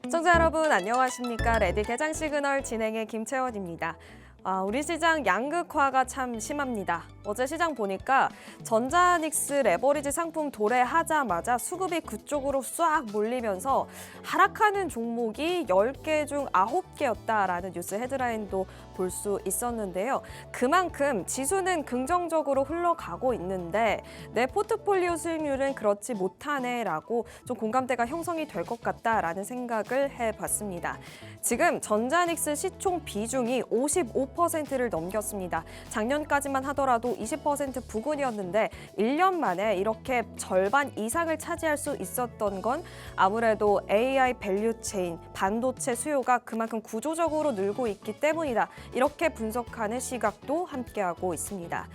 시청자 여러분 안녕하십니까? 레디 개장 시그널 진행의 김채원입니다. 우리 시장 양극화가 참 심합니다. 어제 시장 보니까 전자닉스 레버리지 상품 도래하자마자 수급이 그쪽으로 싹 몰리면서 하락하는 종목이 10개 중 9개였다라는 뉴스 헤드라인도 볼 수 있었는데요. 그만큼 지수는 긍정적으로 흘러가고 있는데 내 포트폴리오 수익률은 그렇지 못하네라고 좀 공감대가 형성이 될 것 같다라는 생각을 해봤습니다. 지금 전자닉스 시총 비중이 55%를 넘겼습니다. 작년까지만 하더라도 20% 부근이었는데 1년 만에 이렇게 절반 이상을 차지할 수 있었던 건 아무래도 AI 밸류 체인, 반도체 수요가 그만큼 구조적으로 늘고 있기 때문이다. 이렇게 분석하는 시각도 함께하고 있습니다.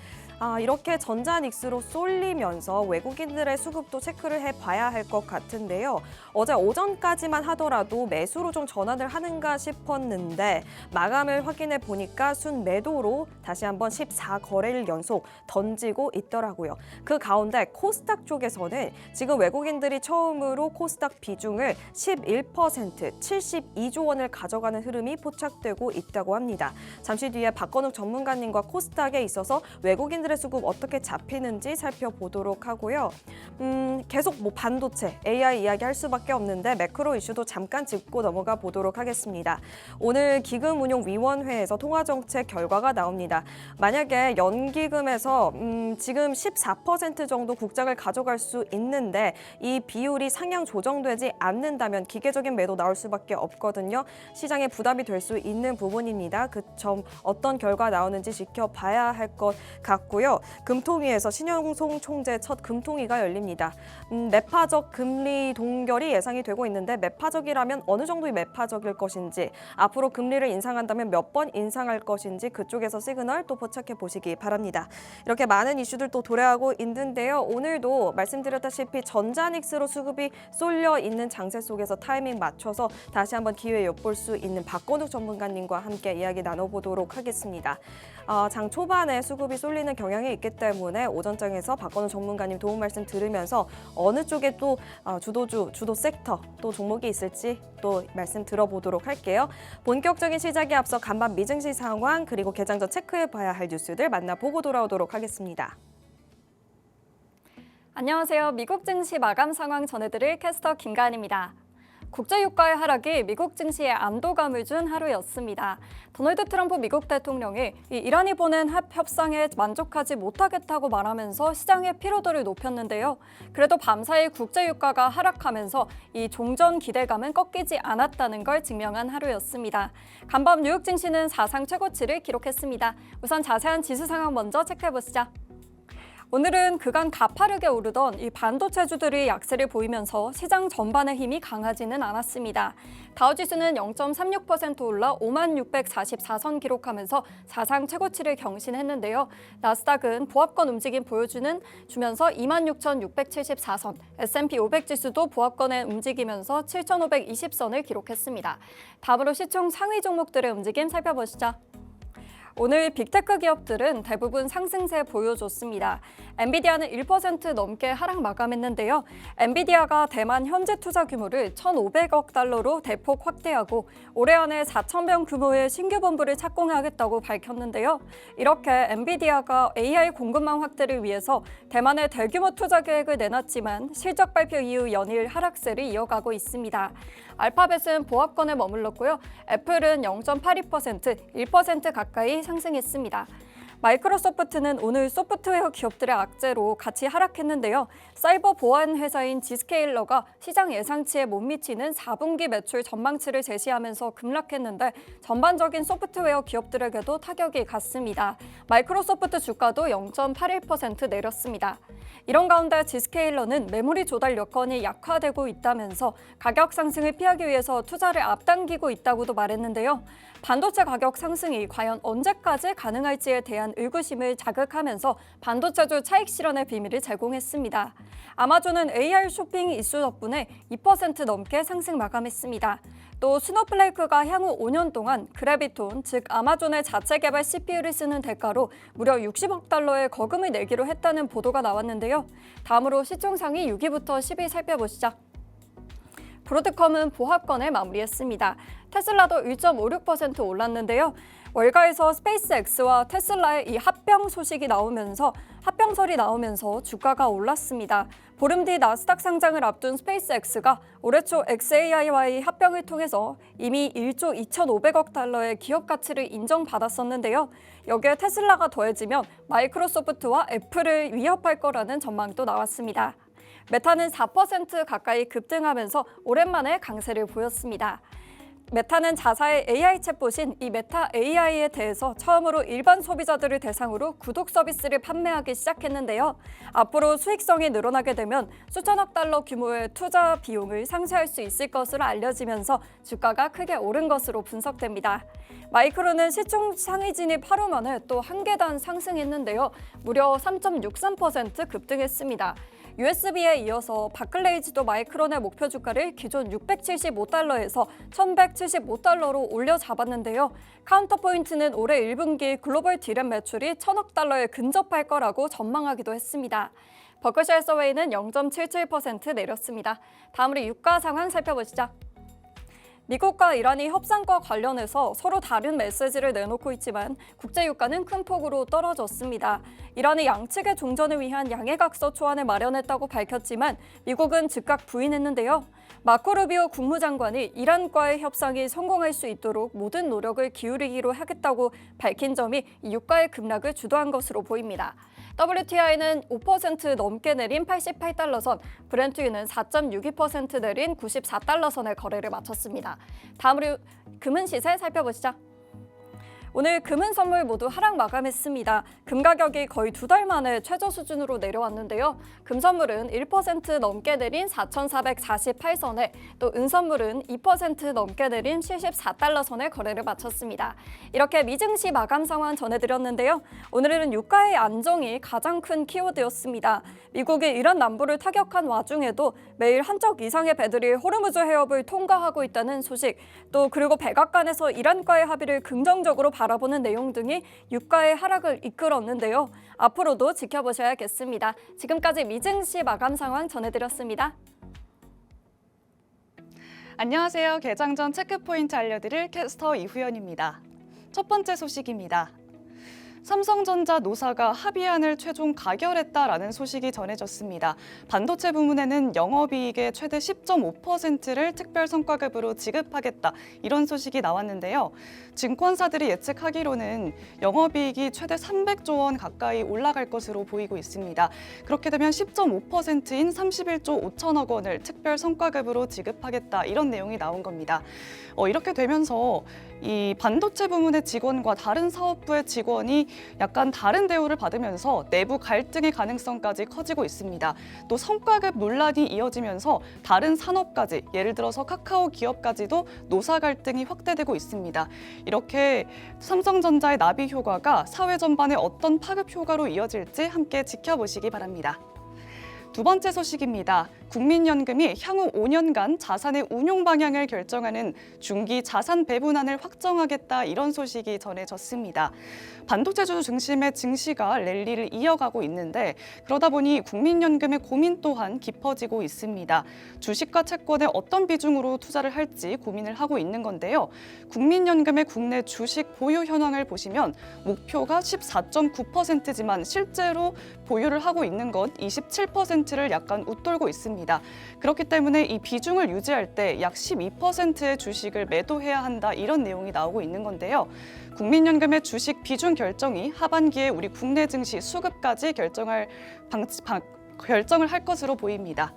이렇게 전자닉스로 쏠리면서 외국인들의 수급도 체크를 해봐야 할 것 같은데요. 어제 오전까지만 하더라도 매수로 좀 전환을 하는가 싶었는데 마감을 확인해 보니까 순매도로 다시 한번 14거래일 연속 던지고 있더라고요. 그 가운데 코스닥 쪽에서는 지금 외국인들이 처음으로 코스닥 비중을 11%, 72조 원을 가져가는 흐름이 포착되고 있다고 합니다. 잠시 뒤에 박건욱 전문가님과 코스닥에 있어서 외국인들의 수급 어떻게 잡히는지 살펴보도록 하고요. 계속 반도체, AI 이야기 할 수밖에 없는데 매크로 이슈도 잠깐 짚고 넘어가 보도록 하겠습니다. 오늘 기금운용위원회에서 통화정책 결과가 나옵니다. 만약에 연기금에서 지금 14% 정도 국장을 가져갈 수 있는데 이 비율이 상향 조정되지 않는다면 기계적인 매도 나올 수밖에 없거든요. 시장에 부담이 될 수 있는 부분입니다. 그 점 어떤 결과 나오는지 지켜봐야 할 것 같고요. 금통위에서 신영송 총재 첫 금통위가 열립니다. 매파적 금리 동결이 예상이 되고 있는데 매파적이라면 어느 정도의 매파적일 것인지, 앞으로 금리를 인상한다면 몇 번 인상할 것인지 그쪽에서 시그널 또 포착해 보시기 바랍니다. 이렇게 많은 이슈들 또 도래하고 있는데요. 오늘도 말씀드렸다시피 전자닉스로 수급이 쏠려 있는 장세 속에서 타이밍 맞춰서 다시 한번 기회 엿볼 수 있는 박건욱 전문가님과 함께 이야기 나눠보도록 하겠습니다. 장 초반에 수급이 쏠리는 경향이 있기 때문에 오전장에서 박건욱 전문가님 도움 말씀 들으면서 어느 쪽에 또 주도 섹터, 또 종목이 있을지 또 말씀 들어보도록 할게요. 본격적인 시작에 앞서 간밤 미증시 상황 그리고 개장 전 체크해봐야 할 뉴스들 만나보고 돌아오도록 하겠습니다. 안녕하세요. 미국 증시 마감 상황 전해드릴 캐스터 김가은입니다. 국제유가의 하락이 미국 증시에 안도감을 준 하루였습니다. 도널드 트럼프 미국 대통령이 이란이 보낸 협상에 만족하지 못하겠다고 말하면서 시장의 피로도를 높였는데요. 그래도 밤사이 국제유가가 하락하면서 이 종전 기대감은 꺾이지 않았다는 걸 증명한 하루였습니다. 간밤 뉴욕 증시는 사상 최고치를 기록했습니다. 우선 자세한 지수 상황 먼저 체크해보시죠. 오늘은 그간 가파르게 오르던 이 반도체주들이 약세를 보이면서 시장 전반의 힘이 강하지는 않았습니다. 다우지수는 0.36% 올라 56,644선 기록하면서 사상 최고치를 경신했는데요. 나스닥은 보합권 움직임 보여주면서 26,674선, S&P 500 지수도 보합권에 움직이면서 7,520선을 기록했습니다. 다음으로 시총 상위 종목들의 움직임 살펴보시죠. 오늘 빅테크 기업들은 대부분 상승세 보여줬습니다. 엔비디아는 1% 넘게 하락 마감했는데요. 엔비디아가 대만 현재 투자 규모를 1,500억 달러로 대폭 확대하고 올해 안에 4,000명 규모의 신규 본부를 착공하겠다고 밝혔는데요. 이렇게 엔비디아가 AI 공급망 확대를 위해서 대만에 대규모 투자 계획을 내놨지만 실적 발표 이후 연일 하락세를 이어가고 있습니다. 알파벳은 보합권에 머물렀고요. 애플은 0.82%, 1% 가까이 상승했습니다. 마이크로소프트는 오늘 소프트웨어 기업들의 악재로 같이 하락했는데요. 사이버 보안 회사인 지스케일러가 시장 예상치에 못 미치는 4분기 매출 전망치를 제시하면서 급락했는데 전반적인 소프트웨어 기업들에게도 타격이 갔습니다. 마이크로소프트 주가도 0.81% 내렸습니다. 이런 가운데 지스케일러는 메모리 조달 여건이 약화되고 있다면서 가격 상승을 피하기 위해서 투자를 앞당기고 있다고도 말했는데요. 반도체 가격 상승이 과연 언제까지 가능할지에 대한 의구심을 자극하면서 반도체주 차익 실현의 비밀을 제공했습니다. 아마존은 AR 쇼핑 이슈 덕분에 2% 넘게 상승 마감했습니다. 또 스노플레이크가 향후 5년 동안 그래비톤, 즉 아마존의 자체 개발 CPU를 쓰는 대가로 무려 60억 달러의 거금을 내기로 했다는 보도가 나왔는데요. 다음으로 시총 상위 6위부터 10위 살펴보시죠. 브로드컴은 보합권을 마무리했습니다. 테슬라도 1.56% 올랐는데요. 월가에서 스페이스X와 테슬라의 이 합병설이 나오면서 주가가 올랐습니다. 보름 뒤 나스닥 상장을 앞둔 스페이스X가 올해 초 xAI와의 합병을 통해서 이미 1조 2,500억 달러의 기업 가치를 인정받았었는데요. 여기에 테슬라가 더해지면 마이크로소프트와 애플을 위협할 거라는 전망도 나왔습니다. 메타는 4% 가까이 급등하면서 오랜만에 강세를 보였습니다. 메타는 자사의 AI 챗봇인 이 메타 AI에 대해서 처음으로 일반 소비자들을 대상으로 구독 서비스를 판매하기 시작했는데요. 앞으로 수익성이 늘어나게 되면 수천억 달러 규모의 투자 비용을 상쇄할 수 있을 것으로 알려지면서 주가가 크게 오른 것으로 분석됩니다. 마이크론은 시총 상위 진입 하루 만에 또 한 계단 상승했는데요. 무려 3.63% 급등했습니다. USB에 이어서 바클레이즈도 마이크론의 목표 주가를 기존 675달러에서 1175달러로 올려 잡았는데요. 카운터포인트는 올해 1분기 글로벌 D램 매출이 1,000억 달러에 근접할 거라고 전망하기도 했습니다. 버크셔 해서웨이는 0.77% 내렸습니다. 다음으로 유가 상황 살펴보시죠. 미국과 이란이 협상과 관련해서 서로 다른 메시지를 내놓고 있지만 국제유가는 큰 폭으로 떨어졌습니다. 이란이 양측의 종전을 위한 양해각서 초안을 마련했다고 밝혔지만 미국은 즉각 부인했는데요. 마코 루비오 국무장관이 이란과의 협상이 성공할 수 있도록 모든 노력을 기울이기로 하겠다고 밝힌 점이 이 유가의 급락을 주도한 것으로 보입니다. WTI는 5% 넘게 내린 88달러 선, 브렌트유는 4.62% 내린 94달러 선의 거래를 마쳤습니다. 다음으로 금은 시세 살펴보시죠. 오늘 금은 선물 모두 하락 마감했습니다. 금 가격이 거의 2달 만에 최저 수준으로 내려왔는데요. 금 선물은 1% 넘게 내린 4,448선에 또 은 선물은 2% 넘게 내린 74달러 선의 거래를 마쳤습니다. 이렇게 미증시 마감 상황 전해드렸는데요. 오늘은 유가의 안정이 가장 큰 키워드였습니다. 미국이 이란 남부를 타격한 와중에도 매일 한 쪽 이상의 배들이 호르무즈 해협을 통과하고 있다는 소식, 또 그리고 백악관에서 이란과의 합의를 긍정적으로 바라보는 내용 등이 유가의 하락을 이끌었는데요. 앞으로도 지켜보셔야겠습니다. 지금까지 미증시 마감 상황 전해드렸습니다. 안녕하세요. 개장 전 체크포인트 알려드릴 캐스터 이후연입니다. 첫 번째 소식입니다. 삼성전자 노사가 합의안을 최종 가결했다라는 소식이 전해졌습니다. 반도체 부문에는 영업이익의 최대 10.5%를 특별 성과급으로 지급하겠다, 이런 소식이 나왔는데요. 증권사들이 예측하기로는 영업이익이 최대 300조 원 가까이 올라갈 것으로 보이고 있습니다. 그렇게 되면 10.5%인 31조 5천억 원을 특별 성과급으로 지급하겠다, 이런 내용이 나온 겁니다. 이렇게 되면서 이 반도체 부문의 직원과 다른 사업부의 직원이 약간 다른 대우를 받으면서 내부 갈등의 가능성까지 커지고 있습니다. 또 성과급 논란이 이어지면서 다른 산업까지, 예를 들어서 카카오 기업까지도 노사 갈등이 확대되고 있습니다. 이렇게 삼성전자의 나비 효과가 사회 전반에 어떤 파급 효과로 이어질지 함께 지켜보시기 바랍니다. 두 번째 소식입니다. 국민연금이 향후 5년간 자산의 운용 방향을 결정하는 중기 자산 배분안을 확정하겠다, 이런 소식이 전해졌습니다. 반도체주 중심의 증시가 랠리를 이어가고 있는데 그러다 보니 국민연금의 고민 또한 깊어지고 있습니다. 주식과 채권에 어떤 비중으로 투자를 할지 고민을 하고 있는 건데요. 국민연금의 국내 주식 보유 현황을 보시면 목표가 14.9%지만 실제로 보유를 하고 있는 건 27%를 약간 웃돌고 있습니다. 그렇기 때문에 이 비중을 유지할 때 약 12%의 주식을 매도해야 한다, 이런 내용이 나오고 있는 건데요. 국민연금의 주식 비중 결정이 하반기에 우리 국내 증시 수급까지 결정을 할 것으로 보입니다.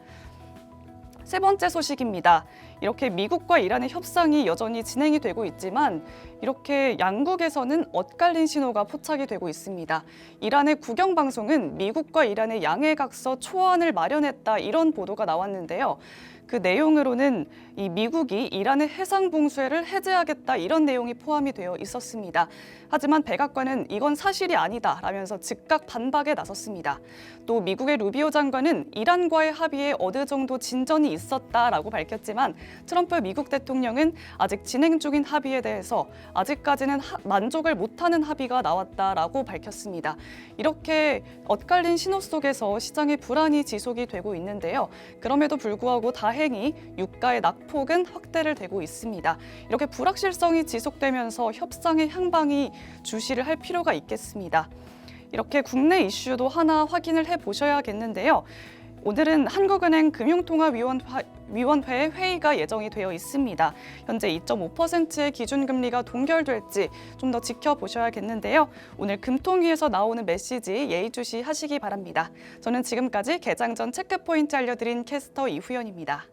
세 번째 소식입니다. 이렇게 미국과 이란의 협상이 여전히 진행이 되고 있지만 이렇게 양국에서는 엇갈린 신호가 포착이 되고 있습니다. 이란의 국영방송은 미국과 이란의 양해각서 초안을 마련했다, 이런 보도가 나왔는데요. 그 내용으로는 이 미국이 이란의 해상 봉쇄를 해제하겠다, 이런 내용이 포함이 되어 있었습니다. 하지만 백악관은 이건 사실이 아니다라면서 즉각 반박에 나섰습니다. 또 미국의 루비오 장관은 이란과의 합의에 어느 정도 진전이 있었다라고 밝혔지만 트럼프 미국 대통령은 아직 진행 중인 합의에 대해서 아직까지는 만족을 못하는 합의가 나왔다라고 밝혔습니다. 이렇게 엇갈린 신호 속에서 시장의 불안이 지속이 되고 있는데요. 그럼에도 불구하고 다해 다행히 유가의 낙폭은 확대를 되고 있습니다. 이렇게 불확실성이 지속되면서 협상의 향방이 주시를 할 필요가 있겠습니다. 이렇게 국내 이슈도 하나 확인을 해보셔야겠는데요. 오늘은 한국은행 금융통화위원회 회의가 예정이 되어 있습니다. 현재 2.5%의 기준금리가 동결될지 좀 더 지켜보셔야겠는데요. 오늘 금통위에서 나오는 메시지 예의주시하시기 바랍니다. 저는 지금까지 개장 전 체크포인트 알려드린 캐스터 이후연입니다.